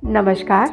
नमस्कार।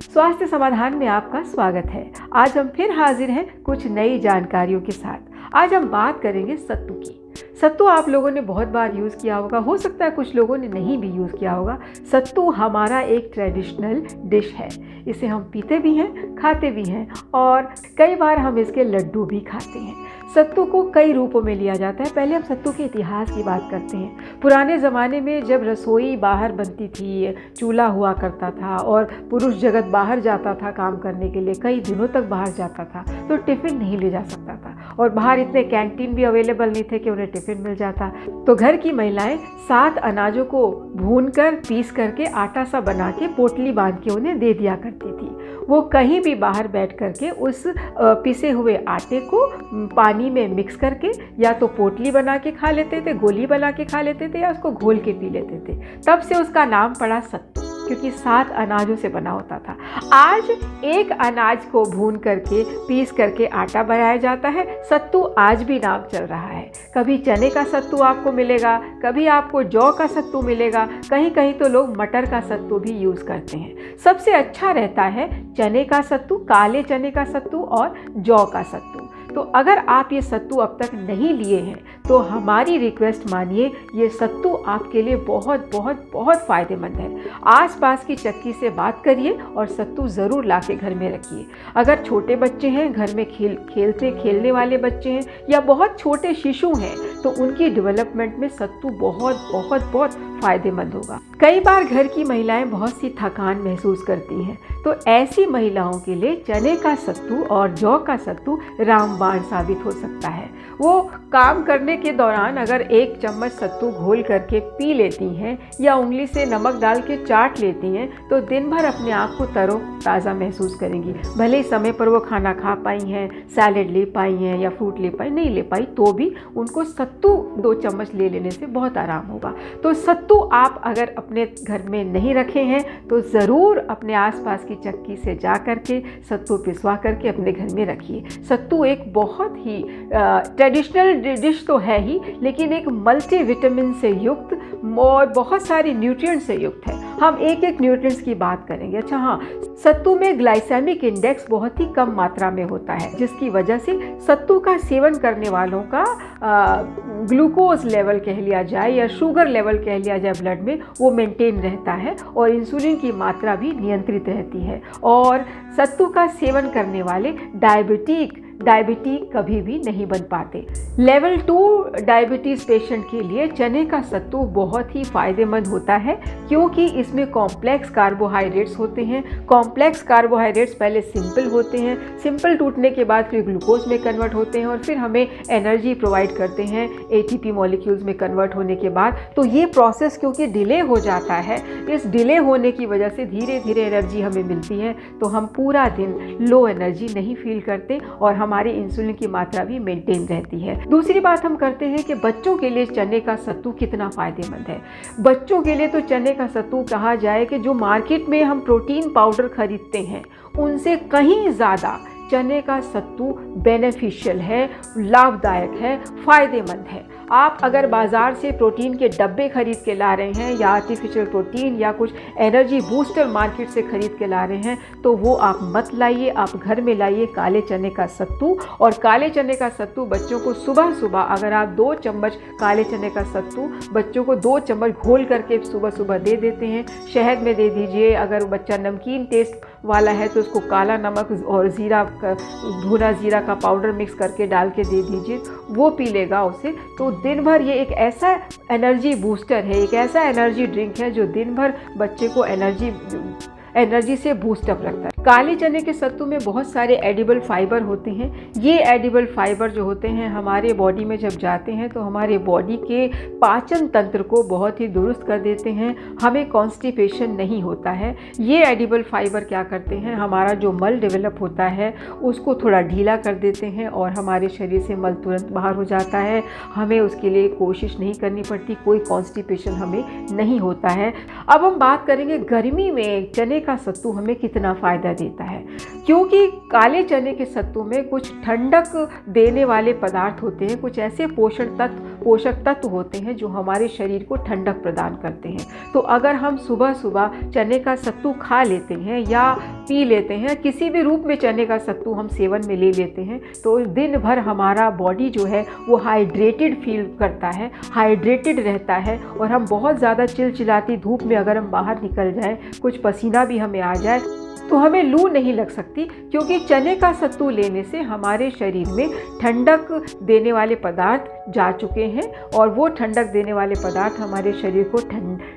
स्वास्थ्य समाधान में आपका स्वागत है। आज हम फिर हाजिर हैं कुछ नई जानकारियों के साथ। आज हम बात करेंगे सत्तू की। सत्तू आप लोगों ने बहुत बार यूज़ किया होगा, हो सकता है कुछ लोगों ने नहीं भी यूज़ किया होगा। सत्तू हमारा एक ट्रेडिशनल डिश है। इसे हम पीते भी हैं, खाते भी हैं और कई बार हम इसके लड्डू भी खाते हैं। सत्तू को कई रूपों में लिया जाता है। पहले हम सत्तू के इतिहास की बात करते हैं। पुराने ज़माने में जब रसोई बाहर बनती थी, चूल्हा हुआ करता था और पुरुष जगत बाहर जाता था काम करने के लिए, कई दिनों तक बाहर जाता था, तो टिफ़िन नहीं ले जा सकता था और बाहर इतने कैंटीन भी अवेलेबल नहीं थे कि उन्हें टिफ़िन मिल जाता। तो घर की महिलाएं 7 अनाजों को भूनकर पीस करके आटा सा बना के पोटली बांध के उन्हें दे दिया करती थी। वो कहीं भी बाहर बैठ करके उस पिसे हुए आटे को पानी में मिक्स करके या तो पोटली बना के खा लेते थे, गोली बना के खा लेते थे या उसको घोल के पी लेते थे। तब से उसका नाम पड़ा सत्तू, क्योंकि 7 अनाजों से बना होता था। आज एक अनाज को भून करके पीस करके आटा बनाया जाता है। सत्तू आज भी नाम चल रहा है। कभी चने का सत्तू आपको मिलेगा, कभी आपको जौ का सत्तू मिलेगा, कहीं कहीं तो लोग मटर का सत्तू भी यूज़ करते हैं। सबसे अच्छा रहता है चने का सत्तू, काले चने का सत्तू और जौ का सत्तू। तो अगर आप ये सत्तू अब तक नहीं लिए हैं तो हमारी रिक्वेस्ट मानिए, ये सत्तू आपके लिए बहुत बहुत बहुत फ़ायदेमंद है। आसपास की चक्की से बात करिए और सत्तू ज़रूर ला के घर में रखिए। अगर छोटे बच्चे हैं, घर में खेलने वाले बच्चे हैं या बहुत छोटे शिशु हैं, तो उनकी डेवलपमेंट में सत्तू बहुत बहुत बहुत फ़ायदेमंद होगा। कई बार घर की महिलाएं बहुत सी थकान महसूस करती हैं, तो ऐसी महिलाओं के लिए चने का सत्तू और जौ का सत्तू रामबाण साबित हो सकता है। वो काम करने के दौरान अगर 1 चम्मच सत्तू घोल करके पी लेती हैं या उंगली से नमक डाल के चाट लेती हैं, तो दिन भर अपने आप को तरोताज़ा महसूस करेंगी। भले ही समय पर वो खाना खा पाई हैं, सैलेड ले पाई हैं या फ्रूट ले पाई, नहीं ले पाई तो भी उनको सत्तू 2 चम्मच ले लेने से बहुत आराम होगा। तो सत्तू आप अगर अपने घर में नहीं रखे हैं तो ज़रूर अपने आसपास की चक्की से जा करके सत्तू पिसवा करके अपने घर में रखिए। सत्तू एक बहुत ही ट्रेडिशनल डिश तो है ही, लेकिन एक मल्टीविटामिन से युक्त और बहुत सारी न्यूट्रिएंट्स से युक्त है। हम एक एक न्यूट्रिएंट्स की बात करेंगे। अच्छा हाँ, सत्तू में ग्लाइसेमिक इंडेक्स बहुत ही कम मात्रा में होता है, जिसकी वजह से सत्तू का सेवन करने वालों का ग्लूकोज लेवल कह लिया जाए या शुगर लेवल कह लिया जाए ब्लड में, वो मेंटेन रहता है और इंसुलिन की मात्रा भी नियंत्रित रहती है। और सत्तू का सेवन करने वाले डायबिटिक कभी भी नहीं बन पाते। लेवल 2 डायबिटीज़ पेशेंट के लिए चने का सत्तू बहुत ही फ़ायदेमंद होता है, क्योंकि इसमें कॉम्प्लेक्स कार्बोहाइड्रेट्स होते हैं। कॉम्प्लेक्स कार्बोहाइड्रेट्स पहले सिंपल होते हैं, सिंपल टूटने के बाद फिर ग्लूकोज में कन्वर्ट होते हैं और फिर हमें एनर्जी प्रोवाइड करते हैं ATP मॉलिक्यूल्स में कन्वर्ट होने के बाद। तो ये प्रोसेस क्योंकि डिले हो जाता है, इस डिले होने की वजह से धीरे धीरे एनर्जी हमें मिलती है, तो हम पूरा दिन लो एनर्जी नहीं फील करते और हमारी इंसुलिन की मात्रा भी मेंटेन रहती है। दूसरी बात हम करते हैं कि बच्चों के लिए चने का सत्तू कितना फ़ायदेमंद है। बच्चों के लिए तो चने का सत्तू कहा जाए कि जो मार्केट में हम प्रोटीन पाउडर खरीदते हैं उनसे कहीं ज़्यादा चने का सत्तू बेनिफिशियल है, लाभदायक है, फ़ायदेमंद है। आप अगर बाज़ार से प्रोटीन के डब्बे खरीद के ला रहे हैं या आर्टिफिशियल प्रोटीन या कुछ एनर्जी बूस्टर मार्केट से खरीद के ला रहे हैं, तो वो आप मत लाइए। आप घर में लाइए काले चने का सत्तू। और काले चने का सत्तू बच्चों को सुबह सुबह अगर आप 2 चम्मच काले चने का सत्तू बच्चों को 2 चम्मच घोल करके सुबह सुबह दे देते हैं, शहद में दे दीजिए। अगर बच्चा नमकीन टेस्ट वाला है तो उसको काला नमक और भुना ज़ीरा का पाउडर मिक्स करके डाल के दे दीजिए, वो पी लेगा उसे। तो दिन भर ये एक ऐसा एनर्जी बूस्टर है, एक ऐसा एनर्जी ड्रिंक है जो दिन भर बच्चे को एनर्जी से बूस्टअप रखता है। काले चने के सत्तू में बहुत सारे एडिबल फाइबर होते हैं। ये एडिबल फाइबर जो होते हैं हमारे बॉडी में जब जाते हैं तो हमारे बॉडी के पाचन तंत्र को बहुत ही दुरुस्त कर देते हैं, हमें कॉन्स्टिपेशन नहीं होता है। ये एडिबल फाइबर क्या करते हैं, हमारा जो मल डेवलप होता है उसको थोड़ा ढीला कर देते हैं और हमारे शरीर से मल तुरंत बाहर हो जाता है। हमें उसके लिए कोशिश नहीं करनी पड़ती, कोई कॉन्स्टिपेशन हमें नहीं होता है। अब हम बात करेंगे गर्मी में चने का सत्तू हमें कितना फ़ायदा देता है, क्योंकि काले चने के सत्तू में कुछ ठंडक देने वाले पदार्थ होते हैं, कुछ ऐसे पोषण तत्व पोषक तत्व होते हैं जो हमारे शरीर को ठंडक प्रदान करते हैं। तो अगर हम सुबह सुबह चने का सत्तू खा लेते हैं या पी लेते हैं, किसी भी रूप में चने का सत्तू हम सेवन में ले लेते हैं, तो दिन भर हमारा बॉडी जो है वो हाइड्रेटेड फील करता है, हाइड्रेटेड रहता है। और हम बहुत ज़्यादा चिलचिलाती धूप में अगर हम बाहर निकल जाएं, कुछ पसीना भी हमें आ जाए, तो हमें लू नहीं लग सकती, क्योंकि चने का सत्तू लेने से हमारे शरीर में ठंडक देने वाले पदार्थ जा चुके हैं और वो ठंडक देने वाले पदार्थ हमारे शरीर को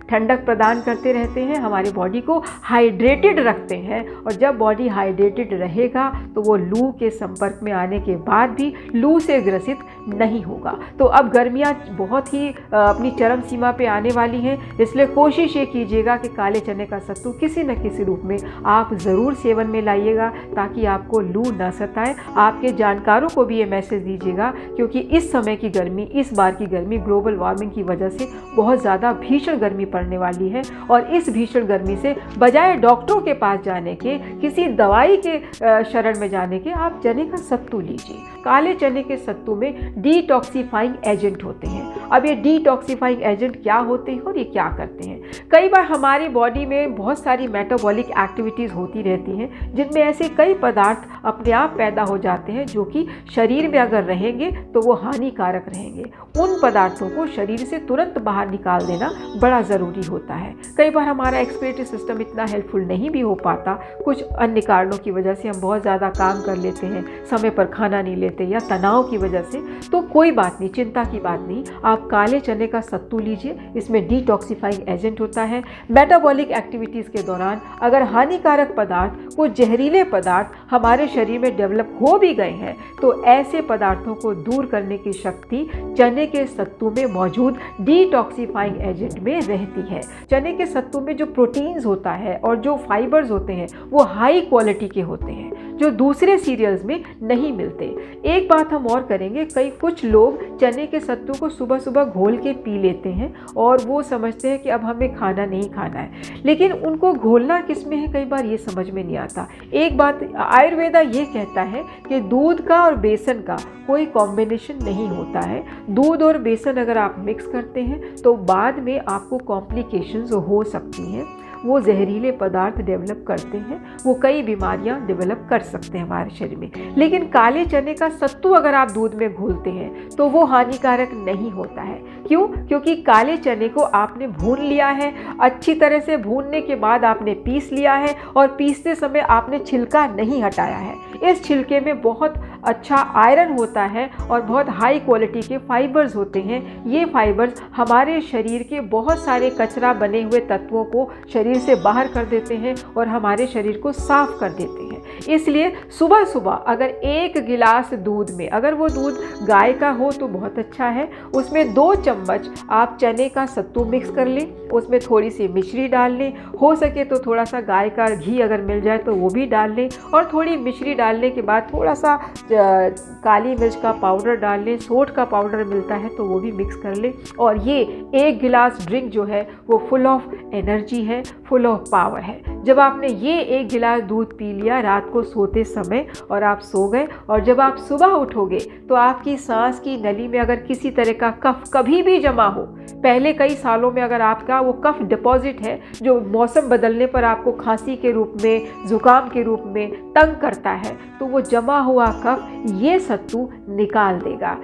ठंडक प्रदान करते रहते हैं, हमारे बॉडी को हाइड्रेटेड रखते हैं। और जब बॉडी हाइड्रेटेड रहेगा तो वो लू के संपर्क में आने के बाद भी लू से ग्रसित नहीं होगा। तो अब गर्मियाँ बहुत ही अपनी चरम सीमा पे आने वाली हैं, इसलिए कोशिश ये कीजिएगा कि काले चने का सत्तू किसी न किसी रूप में आप ज़रूर सेवन में लाइएगा, ताकि आपको लू न सताए। आपके जानकारों को भी ये मैसेज दीजिएगा, क्योंकि इस समय की गर्मी, इस बार की गर्मी ग्लोबल वार्मिंग की वजह से बहुत ज़्यादा भीषण गर्मी पड़ने वाली है। और इस भीषण गर्मी से बजाय डॉक्टरों के पास जाने के, किसी दवाई के शरण में जाने के, आप चने का सत्तू लीजिए। काले चने के सत्तू में डिटॉक्सिफाइंग एजेंट होते हैं। अब ये डिटॉक्सिफाइंग एजेंट क्या होते हैं और ये क्या करते हैं? कई बार हमारी बॉडी में बहुत सारी मेटाबॉलिक एक्टिविटीज़ होती रहती हैं, जिनमें ऐसे कई पदार्थ अपने आप पैदा हो जाते हैं जो कि शरीर में अगर रहेंगे तो वो हानिकारक रहेंगे। उन पदार्थों को शरीर से तुरंत बाहर निकाल देना बड़ा ज़रूरी होता है। कई बार हमारा एक्सक्रीटरी सिस्टम इतना हेल्पफुल नहीं भी हो पाता, कुछ अन्य कारणों की वजह से हम बहुत ज़्यादा काम कर लेते हैं, समय पर खाना नहीं लेते या तनाव की वजह से, तो कोई बात नहीं, चिंता की बात नहीं। आप काले चने का सत्तू लीजिए, इसमें डिटॉक्सिफाइंग एजेंट होता है। मेटाबॉलिक एक्टिविटीज़ के दौरान अगर हानिकारक पदार्थ, कुछ जहरीले पदार्थ हमारे शरीर में डेवलप हो भी गए हैं, तो ऐसे पदार्थों को दूर करने की शक्ति चने के सत्तू में मौजूद डिटॉक्सिफाइंग एजेंट में रहती है। चने के सत्तू में जो प्रोटीन्स होता है और जो फाइबर्स होते हैं वो हाई क्वालिटी के होते हैं, जो दूसरे सीरियल्स में नहीं मिलते। एक बात हम और करेंगे, कुछ लोग चने के सत्तू को सुबह सुबह घोल के पी लेते हैं और वो समझते हैं कि अब हमें खाना नहीं खाना है, लेकिन उनको घोलना किस में है कई बार ये समझ में नहीं आता। एक बात आयुर्वेदा ये कहता है कि दूध का और बेसन का कोई कॉम्बिनेशन नहीं होता है। दूध और बेसन अगर आप मिक्स करते हैं तो बाद में आपको कॉम्प्लिकेशंस हो सकती हैं, वो जहरीले पदार्थ डेवलप करते हैं, वो कई बीमारियां डेवलप कर सकते हैं हमारे शरीर में। लेकिन काले चने का सत्तू अगर आप दूध में घोलते हैं तो वो हानिकारक नहीं होता है। क्यों? क्योंकि काले चने को आपने भून लिया है, अच्छी तरह से भूनने के बाद आपने पीस लिया है और पीसते समय आपने छिलका नहीं हटाया है। इस छिलके में बहुत अच्छा आयरन होता है और बहुत हाई क्वालिटी के फाइबर्स होते हैं। ये फाइबर्स हमारे शरीर के बहुत सारे कचरा बने हुए तत्वों को शरीर से बाहर कर देते हैं और हमारे शरीर को साफ कर देते हैं। इसलिए सुबह सुबह अगर एक गिलास दूध में, अगर वो दूध गाय का हो तो बहुत अच्छा है, उसमें 2 चम्मच आप चने का सत्तू मिक्स कर लें, उसमें थोड़ी सी मिश्री डाल लें, हो सके तो थोड़ा सा गाय का घी अगर मिल जाए तो वो भी डाल लें, और थोड़ी मिश्री डालने के बाद थोड़ा सा काली मिर्च का पाउडर डाल लें, सोंठ का पाउडर मिलता है तो वो भी मिक्स कर लें। और ये 1 गिलास ड्रिंक जो है वो फुल ऑफ एनर्जी है, फुल ऑफ पावर है। जब आपने ये 1 गिलास दूध पी लिया रात को सोते समय और आप सो गए, और जब आप सुबह उठोगे तो आपकी सांस की नली में अगर किसी तरह का कफ कभी भी जमा हो, पहले कई सालों में अगर आपका वो कफ डिपॉजिट है जो मौसम बदलने पर आपको खांसी के रूप में, जुकाम के रूप में तंग करता है, तो वो जमा हुआ कफ ये सत्तू निकाल देगा।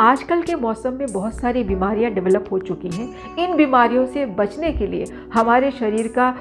आजकल के मौसम में बहुत सारी बीमारियां डेवलप हो चुकी हैं। इन बीमारियों से बचने के लिए हमारे शरीर का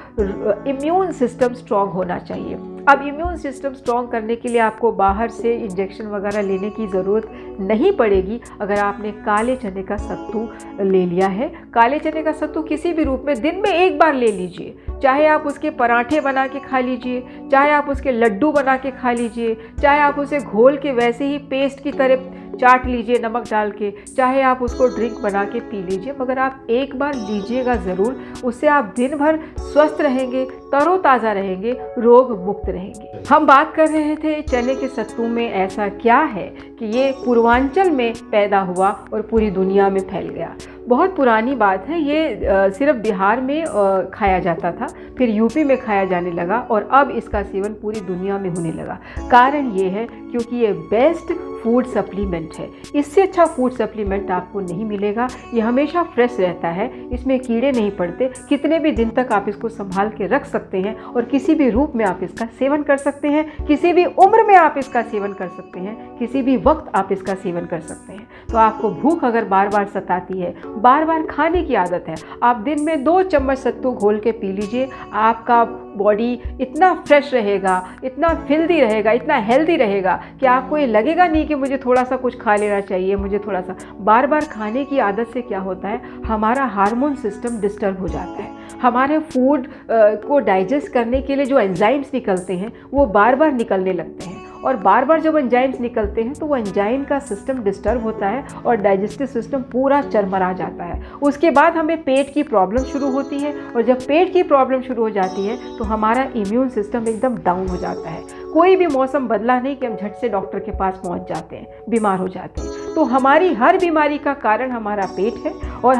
इम्यून सिस्टम स्ट्रॉन्ग होना चाहिए। अब इम्यून सिस्टम स्ट्रॉन्ग करने के लिए आपको बाहर से इंजेक्शन वगैरह लेने की ज़रूरत नहीं पड़ेगी अगर आपने काले चने का सत्तू ले लिया है। काले चने का सत्तू किसी भी रूप में दिन में 1 बार ले लीजिए, चाहे आप उसके पराठे बना के खा लीजिए, चाहे आप उसके लड्डू बना के खा लीजिए, चाहे आप उसे घोल के वैसे ही पेस्ट की तरह चाट लीजिए नमक डाल के, चाहे आप उसको ड्रिंक बना के पी लीजिए, मगर आप 1 बार लीजिएगा ज़रूर। उससे आप दिन भर स्वस्थ रहेंगे, तरोताज़ा रहेंगे, रोग मुक्त रहेंगे। हम बात कर रहे थे चने के सत्तू में ऐसा क्या है कि ये पूर्वांचल में पैदा हुआ और पूरी दुनिया में फैल गया। बहुत पुरानी बात है, ये सिर्फ बिहार में खाया जाता था, फिर यूपी में खाया जाने लगा और अब इसका सेवन पूरी दुनिया में होने लगा। कारण ये है क्योंकि ये बेस्ट फूड सप्लीमेंट है। इससे अच्छा फूड सप्लीमेंट आपको नहीं मिलेगा। ये हमेशा फ्रेश रहता है, इसमें कीड़े नहीं पड़ते, कितने भी दिन तक आप इसको संभाल के रख सकते हैं और किसी भी रूप में आप इसका सेवन कर सकते हैं, किसी भी उम्र में आप इसका सेवन कर सकते हैं, किसी भी वक्त आप इसका सेवन कर सकते हैं। तो आपको भूख अगर बार बार सताती है, बार बार खाने की आदत है, आप दिन में 2 चम्मच सत्तू घोल के पी लीजिए। आपका बॉडी इतना फ्रेश रहेगा, इतना फिल्दी रहेगा, इतना हेल्दी रहेगा कि आपको ये लगेगा नहीं कि मुझे थोड़ा सा कुछ खा लेना चाहिए, मुझे थोड़ा सा। बार बार खाने की आदत से क्या होता है, हमारा हार्मोन सिस्टम डिस्टर्ब हो जाता है। हमारे फूड को डाइजेस्ट करने के लिए जो एंजाइम्स निकलते हैं वो बार बार निकलने लगते हैं, और बार बार जब एंजाइम्स निकलते हैं तो वो एंजाइम का सिस्टम डिस्टर्ब होता है और डाइजेस्टिव सिस्टम पूरा चरमरा जाता है। उसके बाद हमें पेट की प्रॉब्लम शुरू होती है, और जब पेट की प्रॉब्लम शुरू हो जाती है तो हमारा इम्यून सिस्टम एकदम डाउन हो जाता है। कोई भी मौसम बदला नहीं कि हम झट से डॉक्टर के पास पहुंच जाते हैं, बीमार हो जाते हैं। तो हमारी हर बीमारी का कारण हमारा पेट है, और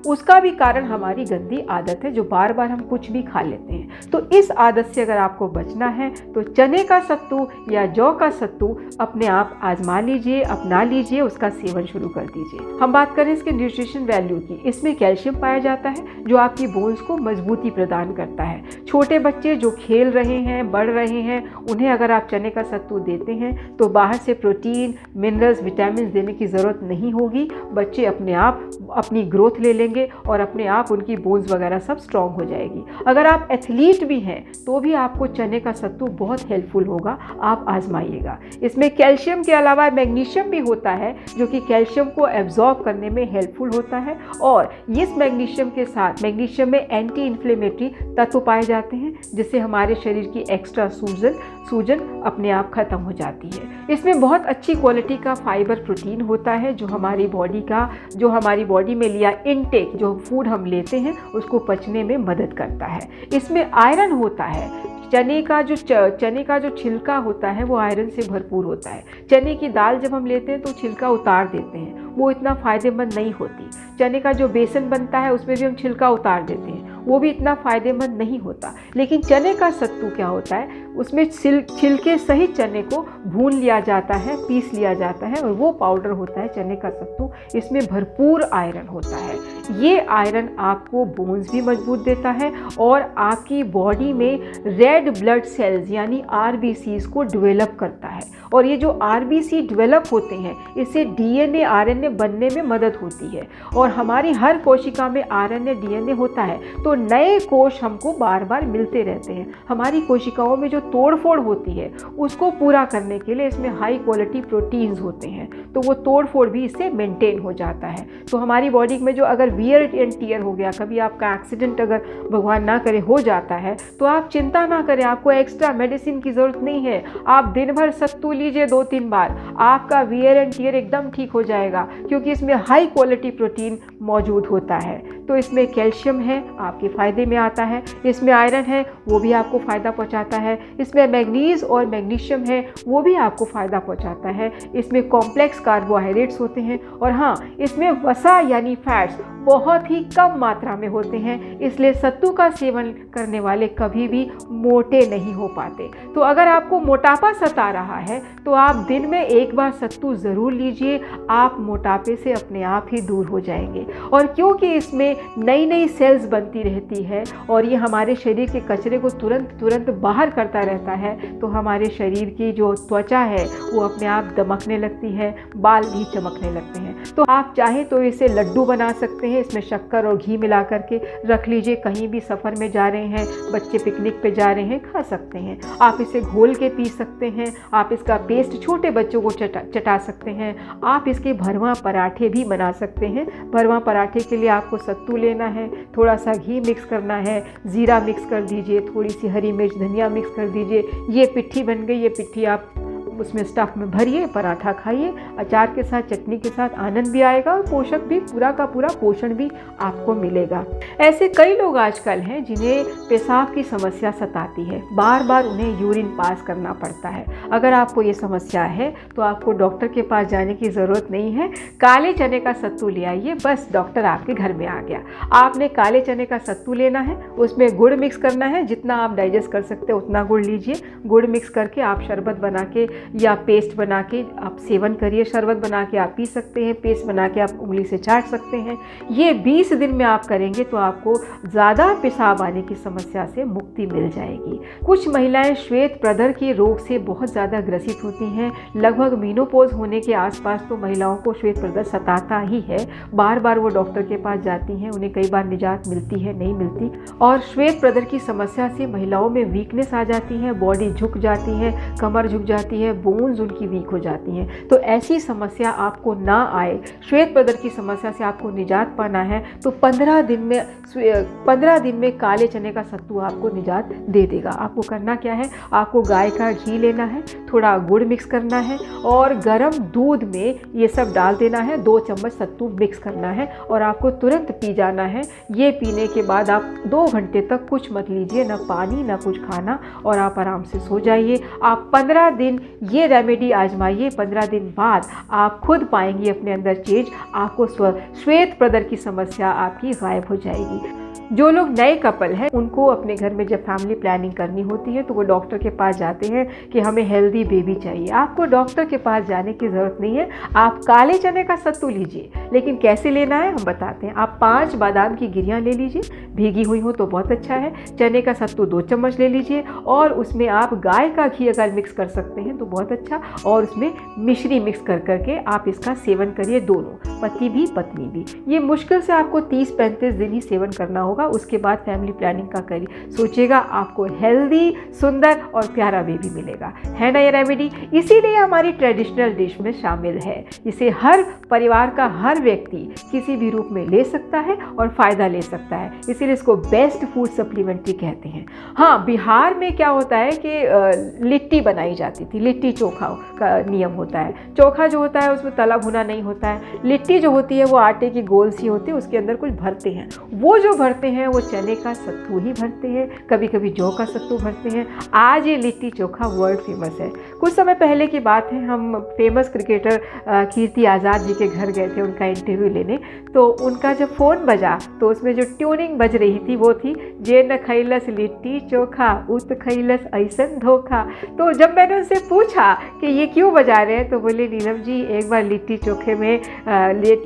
उसका भी कारण हमारी गंदी आदत है, जो बार बार हम कुछ भी खा लेते हैं। तो इस आदत से अगर आपको बचना है तो चने का सत्तू या जौ का सत्तू अपने आप आजमा लीजिए, अपना लीजिए, उसका सेवन शुरू कर दीजिए। हम बात करें इसके न्यूट्रिशन वैल्यू की। इसमें कैल्शियम पाया जाता है जो आपकी बोन्स को मजबूती प्रदान करता है। छोटे बच्चे जो खेल रहे हैं, बढ़ रहे हैं, उन्हें अगर आप चने का सत्तू देते हैं तो बाहर से प्रोटीन, मिनरल्स, विटामिन देने की ज़रूरत नहीं होगी। बच्चे अपने आप अपनी ग्रोथ ले लेंगे और अपने आप उनकी बोन्स वगैरह सब स्ट्रॉन्ग हो जाएगी। अगर आप एथलीट भी हैं तो भी आपको चने का सत्तू बहुत हेल्पफुल होगा, आप आजमाइएगा। इसमें कैल्शियम के अलावा मैग्नीशियम भी होता है जो कि कैल्शियम को एब्जॉर्ब करने में हेल्पफुल होता है, और इस मैग्नीशियम के साथ मैग्नीशियम में एंटी इन्फ्लेमेटरी तत्व पाए जाते हैं जिससे हमारे शरीर की एक्स्ट्रा सूजन अपने आप खत्म हो जाती है। इसमें बहुत अच्छी क्वालिटी का फाइबर प्रोटीन होता है जो हमारी बॉडी में लिया इनटेक, जो फूड हम लेते हैं उसको पचने में मदद करता है। इसमें आयरन होता है। चने का जो छिलका होता है वो आयरन से भरपूर होता है। चने की दाल जब हम लेते हैं तो छिलका उतार देते हैं, वो इतना फ़ायदेमंद नहीं होती। चने का जो बेसन बनता है उसमें भी हम छिलका उतार देते हैं, वो भी इतना फ़ायदेमंद नहीं होता। लेकिन चने का सत्तू क्या होता है, उसमें छिलके सहित चने को भून लिया जाता है, पीस लिया जाता है, और वो पाउडर होता है चने का सत्तू। इसमें भरपूर आयरन होता है। ये आयरन आपको बोन्स भी मजबूत देता है और आपकी बॉडी में रेड ब्लड सेल्स यानी RBCs को डेवलप करता है। और ये जो RBC डेवलप होते हैं इससे DNA RNA बनने में मदद होती है, और हमारी हर कोशिका में RNA DNA होता है, तो नए कोश हमको बार बार मिलते रहते हैं। हमारी कोशिकाओं में जो तोड़फोड़ होती है उसको पूरा करने के लिए इसमें हाई क्वालिटी प्रोटीन्स होते हैं, तो वो तोड़फोड़ भी इससे मेंटेन हो जाता है। तो हमारी बॉडी में जो अगर वियर एंड टियर हो गया, कभी आपका एक्सीडेंट अगर भगवान ना करे हो जाता है, तो आप चिंता ना करें, आपको एक्स्ट्रा मेडिसिन की ज़रूरत नहीं है। आप दिन भर सत्तू लीजिए 2-3 बार, आपका वियर एंड टियर एकदम ठीक हो जाएगा, क्योंकि इसमें हाई क्वालिटी प्रोटीन मौजूद होता है। तो इसमें कैल्शियम है, आपके फ़ायदे में आता है। इसमें आयरन है, वो भी आपको फ़ायदा पहुंचाता है। इसमें मैग्नीज और मैग्नीशियम है, वो भी आपको फ़ायदा पहुंचाता है। इसमें कॉम्प्लेक्स कार्बोहाइड्रेट्स होते हैं, और हाँ, इसमें वसा यानी फैट्स बहुत ही कम मात्रा में होते हैं, इसलिए सत्तू का सेवन करने वाले कभी भी मोटे नहीं हो पाते। तो अगर आपको मोटापा सता रहा है तो आप दिन में एक बार सत्तू ज़रूर लीजिए, आप मोटापे से अपने आप ही दूर हो जाएंगे। और क्योंकि इसमें नई नई सेल्स बनती रहती है और ये हमारे शरीर के कचरे को तुरंत बाहर करता रहता है, तो हमारे शरीर की जो त्वचा है वो अपने आप दमकने लगती है, बाल भी चमकने लगते हैं। तो आप चाहें तो इसे लड्डू बना सकते हैं, इसमें शक्कर और घी मिला करके रख लीजिए। कहीं भी सफ़र में जा रहे हैं, बच्चे पिकनिक पे जा रहे हैं, खा सकते हैं। आप इसे घोल के पी सकते हैं, आप इसका पेस्ट छोटे बच्चों को चटा सकते हैं। आप इसके भरवा पराठे भी बना सकते हैं। भरवा पराठे के लिए आपको सत्तू लेना है, थोड़ा सा घी मिक्स करना है, ज़ीरा मिक्स कर दीजिए, थोड़ी सी हरी मिर्च, धनिया मिक्स कर दीजिए। ये पिट्ठी बन गई। ये पिट्ठी आप उसमें स्टफ़ में भरिए, पराठा खाइए, अचार के साथ, चटनी के साथ, आनंद भी आएगा और पोषक भी, पूरा का पूरा पोषण भी आपको मिलेगा। ऐसे कई लोग आजकल हैं जिन्हें पेशाब की समस्या सताती है, बार बार उन्हें यूरिन पास करना पड़ता है। अगर आपको ये समस्या है तो आपको डॉक्टर के पास जाने की ज़रूरत नहीं है। काले चने का सत्तू ले आइए, बस डॉक्टर आपके घर में आ गया। आपने काले चने का सत्तू लेना है, उसमें गुड़ मिक्स करना है, जितना आप डाइजेस्ट कर सकते हैं उतना गुड़ लीजिए। गुड़ मिक्स करके आप शरबत बना के या पेस्ट बना के आप सेवन करिए। शरबत बना के आप पी सकते हैं, पेस्ट बना के आप उंगली से चाट सकते हैं। ये 20 दिन में आप करेंगे तो आपको ज़्यादा पेशाब आने की समस्या से मुक्ति मिल जाएगी। कुछ महिलाएं श्वेत प्रदर के रोग से बहुत ज़्यादा ग्रसित होती हैं। लगभग मीनोपॉज होने के आसपास तो महिलाओं को श्वेत प्रदर सताता ही है। बार बार वो डॉक्टर के पास जाती हैं, उन्हें कई बार निजात मिलती है, नहीं मिलती। और श्वेत प्रदर की समस्या से महिलाओं में वीकनेस आ जाती है, बॉडी झुक जाती है, कमर झुक जाती है, बोन्स उनकी वीक हो जाती हैं। तो ऐसी समस्या आपको ना आए, श्वेत प्रदर की समस्या से आपको निजात पाना है तो 15 दिन में काले चने का सत्तू आपको निजात दे देगा। आपको करना क्या है, आपको गाय का घी लेना है, थोड़ा गुड़ मिक्स करना है और गर्म दूध में ये सब डाल देना है। 2 चम्मच सत्तू मिक्स करना है और आपको तुरंत पी जाना है। ये पीने के बाद आप 2 घंटे तक कुछ मत लीजिए, ना पानी ना कुछ खाना, और आप आराम से सो जाइए। आप 15 दिन ये रेमेडी आजमाइए। 15 दिन बाद आप खुद पाएंगी अपने अंदर चेंज। आपको श्वेत प्रदर की समस्या आपकी गायब हो जाएगी। जो लोग नए कपल हैं उनको अपने घर में जब फैमिली प्लानिंग करनी होती है तो वो डॉक्टर के पास जाते हैं कि हमें हेल्दी बेबी चाहिए। आपको डॉक्टर के पास जाने की ज़रूरत नहीं है, आप काले चने का सत्तू लीजिए। लेकिन कैसे लेना है हम बताते हैं। आप 5 बादाम की गिरियाँ ले लीजिए, भीगी हुई हो तो बहुत अच्छा है। चने का सत्तू 2 चम्मच ले लीजिए और उसमें आप गाय का घी अगर मिक्स कर सकते हैं तो बहुत अच्छा, और उसमें मिश्री मिक्स कर करके आप इसका सेवन करिए, दोनों, पति भी पत्नी भी। ये मुश्किल से आपको 30-35 दिन ही सेवन करना होगा। उसके बाद फैमिली प्लानिंग का करिए, सोचिएगा आपको हेल्दी, सुंदर और प्यारा बेबी मिलेगा। है ना ये रेमेडी? इसीलिए हमारी ट्रेडिशनल डिश में शामिल है। इसे हर परिवार का हर व्यक्ति किसी भी रूप में ले सकता है और फ़ायदा ले सकता है, इसीलिए इसको बेस्ट फूड सप्लीमेंट्री कहते हैं। हाँ, बिहार में क्या होता है कि लिट्टी बनाई जाती थी, लिट्टी चोखा का नियम होता है। चोखा जो होता है उसमें तला भुना नहीं होता है। लिट्टी जो होती है वो आटे की गोल सी होती है, उसके अंदर कुछ भरते हैं। वो जो भरते हैं वो चने का सत्तू ही भरते हैं, कभी कभी जौ का सत्तू भरते हैं। आज ये लिट्टी चोखा वर्ल्ड फेमस है। कुछ समय पहले की बात है, हम फेमस क्रिकेटर कीर्ति आज़ाद जी के घर गए थे उनका इंटरव्यू लेने। तो उनका जब फ़ोन बजा तो उसमें जो ट्यूनिंग बज रही थी वो थी, जे न खैलस लिट्टी चोखा उत खैलस ऐसन धोखा। तो जब मैंने उनसे पूछा कि ये क्यों बजा रहे हैं तो बोले, नीलम जी एक बार लिट्टी चोखे में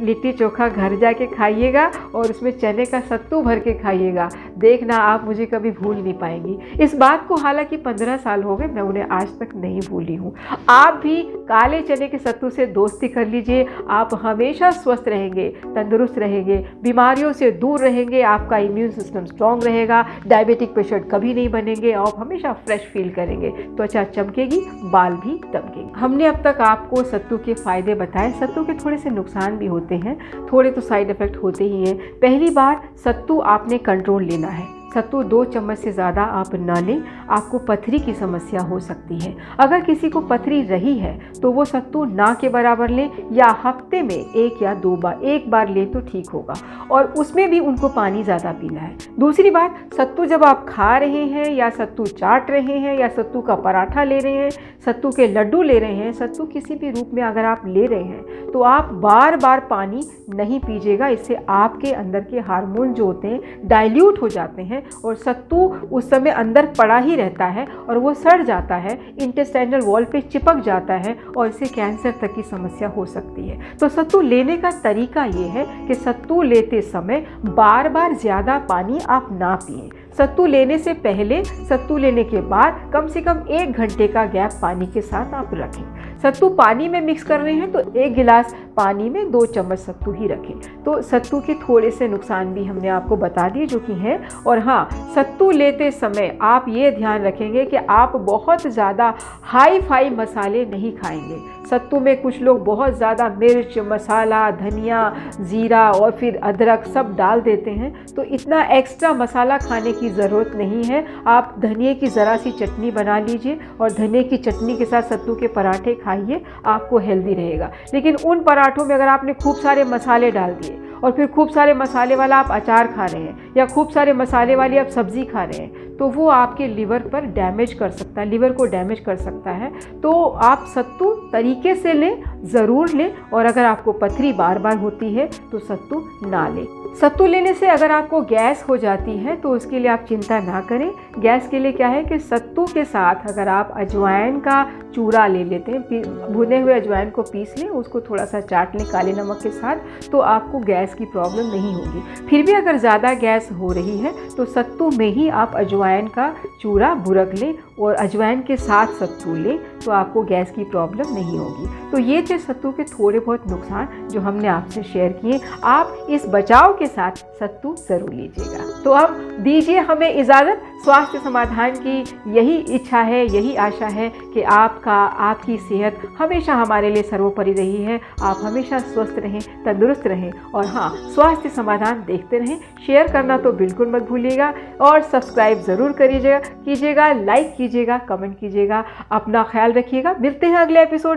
लिट्टी चोखा घर जाके खाइएगा और उसमें चने का सत्तू भर के खाइएगा, देखना आप मुझे कभी भूल नहीं पाएंगी। इस बात को हालांकि 15 साल हो गए, मैं उन्हें आज तक नहीं भूली हूँ। आप भी काले चने के सत्तू से दोस्ती कर लीजिए, आप हमेशा स्वस्थ रहेंगे, तंदुरुस्त रहेंगे, बीमारियों से दूर रहेंगे, आपका इम्यून सिस्टम स्ट्रांग रहेगा, डायबिटिक पेशेंट कभी नहीं बनेंगे और हमेशा फ्रेश फील करेंगे, त्वचा चमकेगी, बाल भी दमकेंगे। हमने अब तक आपको सत्तू के फ़ायदे बताए। सत्तू के थोड़े से नुकसान भी होते हैं, थोड़े तो साइड इफ़ेक्ट होते ही हैं। पहली बार सत्तू आपने कंट्रोल लेना है। सत्तू 2 चम्मच से ज़्यादा आप ना लें, आपको पथरी की समस्या हो सकती है। अगर किसी को पथरी रही है तो वो सत्तू ना के बराबर लें या हफ्ते में 1 या 2 बार, एक बार लें तो ठीक होगा, और उसमें भी उनको पानी ज़्यादा पीना है। दूसरी बात, सत्तू जब आप खा रहे हैं या सत्तू चाट रहे हैं या सत्तू का पराठा ले रहे हैं, सत्तू के लड्डू ले रहे हैं, सत्तू किसी भी रूप में अगर आप ले रहे हैं तो आप बार बार पानी नहीं पीजिएगा। इससे आपके अंदर के हार्मोन जो होते हैं डाइल्यूट हो जाते हैं और सत्तू उस समय अंदर पड़ा ही रहता है और वो सड़ जाता है, इंटेस्टाइनल वॉल पे चिपक जाता है और इससे कैंसर तक की समस्या हो सकती है। तो सत्तू लेने का तरीका ये है कि सत्तू लेते समय बार बार ज़्यादा पानी आप ना पिएं। सत्तू लेने से पहले, सत्तू लेने के बाद कम से कम 1 घंटे का गैप पानी के साथ आप रखें। सत्तू पानी में मिक्स कर रहे हैं तो 1 गिलास पानी में 2 चम्मच सत्तू ही रखें। तो सत्तू के थोड़े से नुकसान भी हमने आपको बता दिए जो कि हैं। और हाँ, सत्तू लेते समय आप ये ध्यान रखेंगे कि आप बहुत ज़्यादा हाई फाई मसाले नहीं खाएंगे। सत्तू में कुछ लोग बहुत ज़्यादा मिर्च, मसाला, धनिया, ज़ीरा और फिर अदरक सब डाल देते हैं, तो इतना एक्स्ट्रा मसाला खाने की ज़रूरत नहीं है। आप धनिए की ज़रा सी चटनी बना लीजिए और धनिए की चटनी के साथ सत्तू के पराठे खाइए, आपको हेल्दी रहेगा। लेकिन उन पराठों में अगर आपने खूब सारे मसाले डाल दिए और फिर खूब सारे मसाले वाला आप अचार खा रहे हैं या खूब सारे मसाले वाली आप सब्ज़ी खा रहे हैं, तो वो आपके लिवर पर डैमेज कर सकता है, लिवर को डैमेज कर सकता है। तो आप सत्तू तरीके से लें, ज़रूर लें, और अगर आपको पथरी बार बार होती है तो सत्तू ना लें। सत्तू लेने से अगर आपको गैस हो जाती है तो उसके लिए आप चिंता ना करें। गैस के लिए क्या है कि सत्तू के साथ अगर आप अजवाइन का चूरा ले लेते हैं, भुने हुए अजवाइन को पीस लें, उसको थोड़ा सा चाट लें काले नमक के साथ, तो आपको गैस की प्रॉब्लम नहीं होगी। फिर भी अगर ज़्यादा गैस हो रही है तो सत्तू में ही आप अजवाइन का चूरा बुरक लें और अजवाइन के साथ सत्तू लें, तो आपको गैस की प्रॉब्लम नहीं होगी। तो ये थे सत्तू के थोड़े बहुत नुकसान जो हमने आपसे शेयर किए। आप इस बचाव के साथ सत्तू ज़रूर लीजिएगा। तो अब दीजिए हमें इजाज़त। स्वास्थ्य समाधान की यही इच्छा है, यही आशा है कि आपकी सेहत हमेशा हमारे लिए सर्वोपरि रही है। आप हमेशा स्वस्थ रहें, तंदुरुस्त रहें और हाँ, स्वास्थ्य समाधान देखते रहें। शेयर करना तो बिल्कुल मत भूलिएगा और सब्सक्राइब ज़रूर कीजिएगा, लाइक कीजिएगा, कमेंट कीजिएगा। अपना ख्याल रखिएगा। मिलते हैं अगले एपिसोड